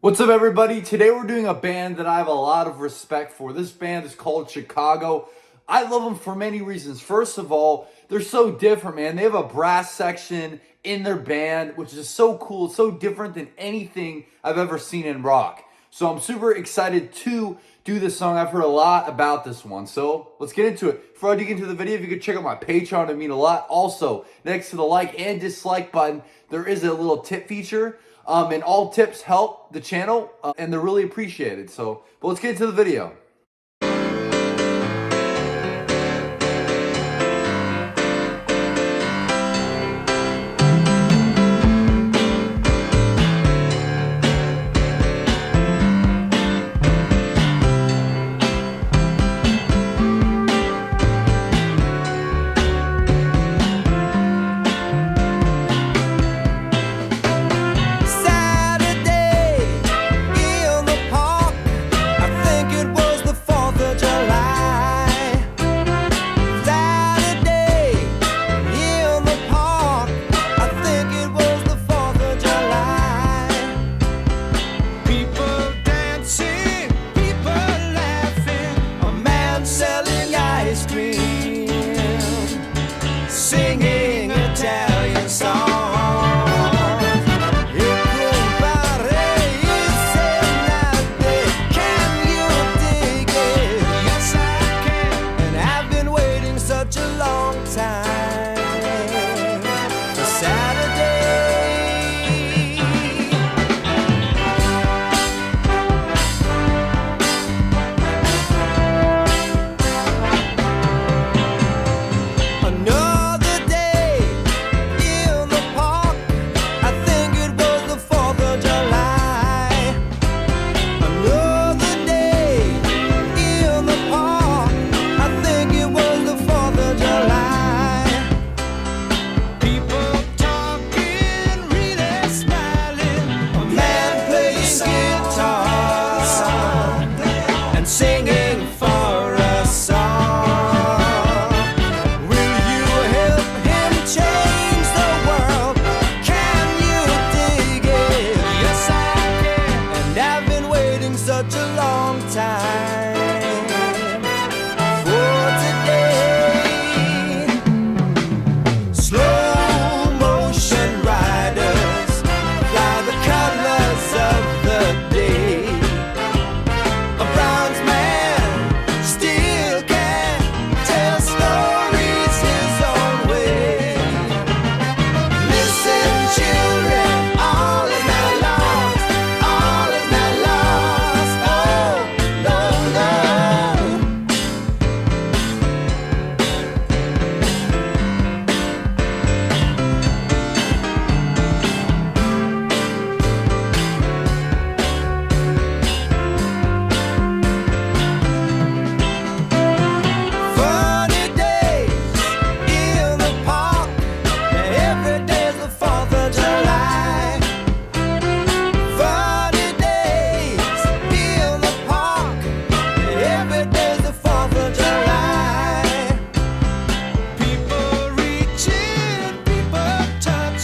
What's up, everybody? Today we're doing a band that I have a lot of respect for. This band is called Chicago. I love them for many reasons. First of all, they're so different, man. They have a brass section in their band, which is so cool, so different than anything I've ever seen in rock. So I'm super excited to do this song. I've heard a lot about this one. So let's get into it. Before I dig into the video, if you could check out my Patreon, it'd mean a lot. Also, next to the like and dislike button, there is a little tip feature. And all tips help the channel, and they're really appreciated. But let's get into the video. Singing Italian songs. Can you dig it? Yes, I can. And I've been waiting such a long time for Saturday. Singing for a song. Will you help him change the world? Can you dig it? Yes, I can. And I've been waiting such a long time for today. Slow motion riders fly the colors of the day.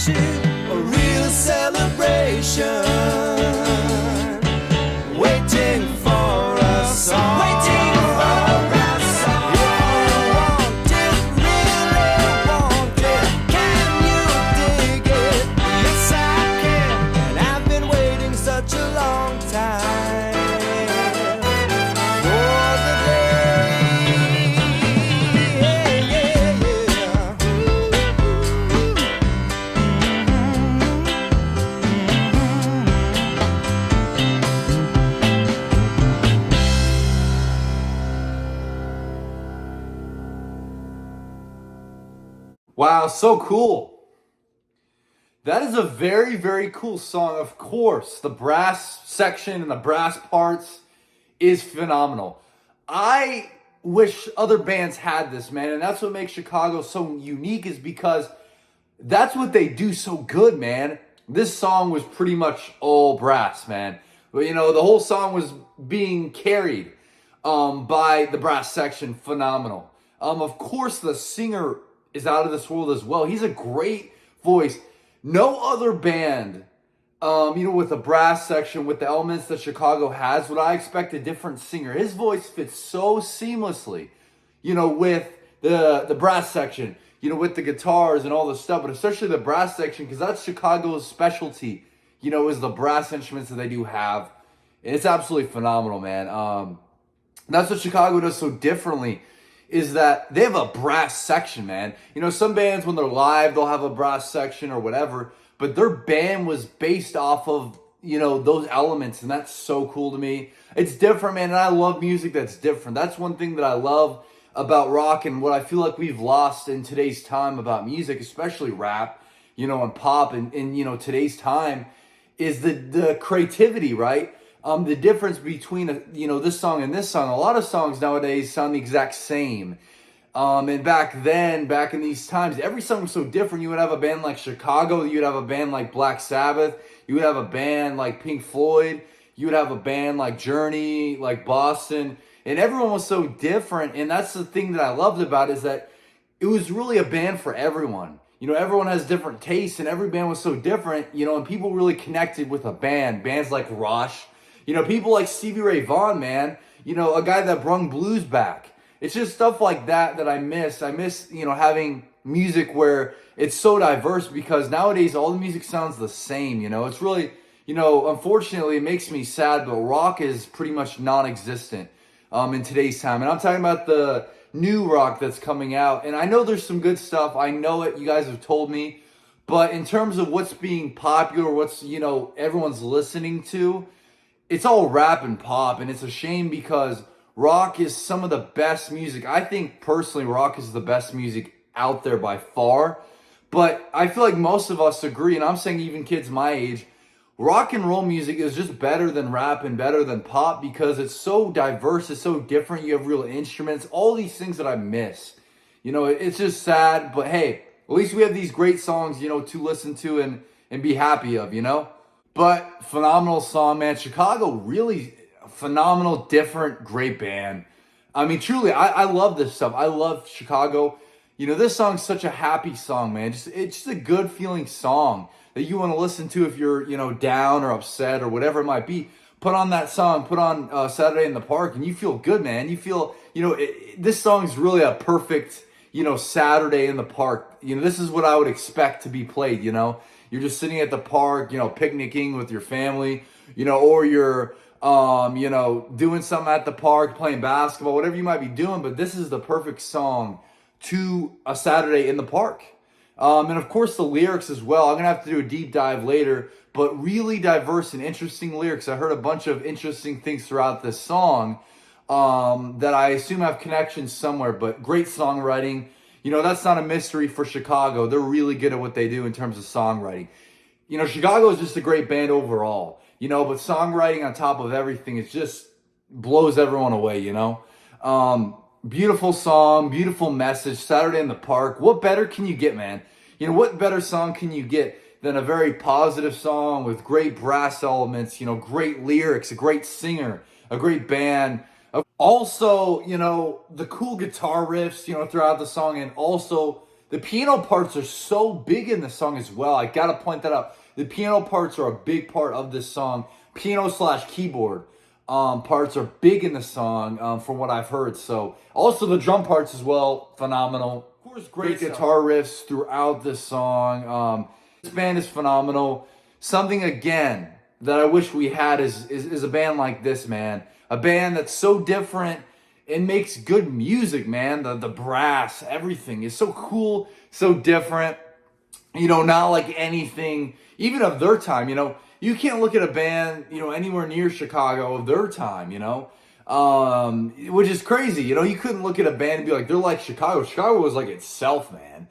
A real celebration, waiting for a song. Waiting for a song. If you want it, really want it, can you dig it? Yes, I can. And I've been waiting such a long time for the day. Yeah, yeah, yeah. Wow, so cool. That is a very, very cool song. Of course, the brass section and the brass parts is phenomenal. I wish other bands had this, man. And that's what makes Chicago so unique, is because that's what they do so good, man. This song was pretty much all brass, man. But the whole song was being carried by the brass section. Phenomenal. Of course, the singer is out of this world as well. He's a great voice. No other band with the brass section, with the elements that Chicago has, what I expect a different singer. His voice fits so seamlessly, with the brass section, with the guitars and all the stuff, but especially the brass section, because that's Chicago's specialty, is the brass instruments that they do have. And it's absolutely phenomenal, man. That's what Chicago does so differently, is that they have a brass section, man. Some bands, when they're live, they'll have a brass section or whatever, but their band was based off of, those elements, and that's so cool to me. It's different, man, and I love music that's different. That's one thing that I love about rock, and what I feel like we've lost in today's time about music, especially rap, and pop, and today's time, is the creativity, right? The difference between this song and this song. A lot of songs nowadays sound the exact same. And back in these times, every song was so different. You would have a band like Chicago, you would have a band like Black Sabbath, you would have a band like Pink Floyd, you would have a band like Journey, like Boston, and everyone was so different. And that's the thing that I loved about it, is that it was really a band for everyone. Everyone has different tastes, and every band was so different, and people really connected with a band. Bands like Rush, people like Stevie Ray Vaughan, man, a guy that brung blues back. It's just stuff like that I miss. I miss, having music where it's so diverse, because nowadays all the music sounds the same, It's really, unfortunately, it makes me sad, but rock is pretty much non-existent in today's time. And I'm talking about the new rock that's coming out. And I know there's some good stuff. I know it. You guys have told me. But in terms of what's being popular, what's, everyone's listening to, it's all rap and pop. And it's a shame, because rock is some of the best music. I think personally rock is the best music out there by far. But I feel like most of us agree, and I'm saying even kids my age, rock and roll music is just better than rap and better than pop, because it's so diverse, it's so different. You have real instruments, all these things that I miss. It's just sad, but hey, at least we have these great songs, to listen to and be happy of, But phenomenal song, man. Chicago, really phenomenal, different, great band. I mean, truly, I love this stuff. I love Chicago. This song's such a happy song, man. It's just a good feeling song that you want to listen to if you're, down or upset or whatever it might be. Put on that song, put on Saturday in the Park, and you feel good, man. You feel, this song's really a perfect, Saturday in the park. This is what I would expect to be played, You're just sitting at the park, picnicking with your family, or you're, doing something at the park, playing basketball, whatever you might be doing. But this is the perfect song to a Saturday in the park. And of course the lyrics as well. I'm going to have to do a deep dive later, but really diverse and interesting lyrics. I heard a bunch of interesting things throughout this song that I assume have connections somewhere, but great songwriting. That's not a mystery for Chicago. They're really good at what they do in terms of songwriting. Chicago is just a great band overall, but songwriting on top of everything, it just blows everyone away, Beautiful song, beautiful message, Saturday in the Park. What better can you get, man? What better song can you get than a very positive song with great brass elements, great lyrics, a great singer, a great band. Also, the cool guitar riffs, throughout the song, and also the piano parts are so big in the song as well. I gotta point that out. The piano parts are a big part of this song. Piano/keyboard parts are big in the song, from what I've heard. So also the drum parts as well, phenomenal. Of course, great guitar riffs throughout this song. This band is phenomenal. Something again that I wish we had is a band like this, man. A band that's so different and makes good music, man. The brass, everything is so cool, so different. Not like anything, even of their time, You can't look at a band, anywhere near Chicago of their time, which is crazy. You couldn't look at a band and be like, they're like Chicago. Chicago was like itself, man.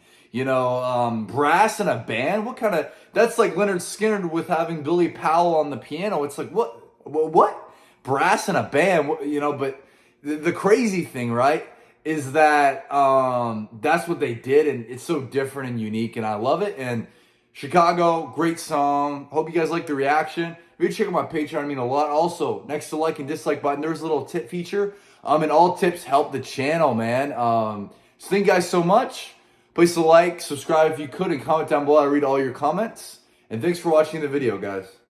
Brass in a band? That's like Leonard Skinner with having Billy Powell on the piano. It's like, what? Brass in a band? But the crazy thing, right, is that that's what they did, and it's so different and unique, and I love it. And Chicago, great song. Hope you guys like the reaction. Maybe check out my Patreon, I mean a lot. Also, next to like and dislike button, there's a little tip feature. And all tips help the channel, man. So thank you guys so much. Please like, subscribe if you could, and comment down below. I read all your comments. And thanks for watching the video, guys.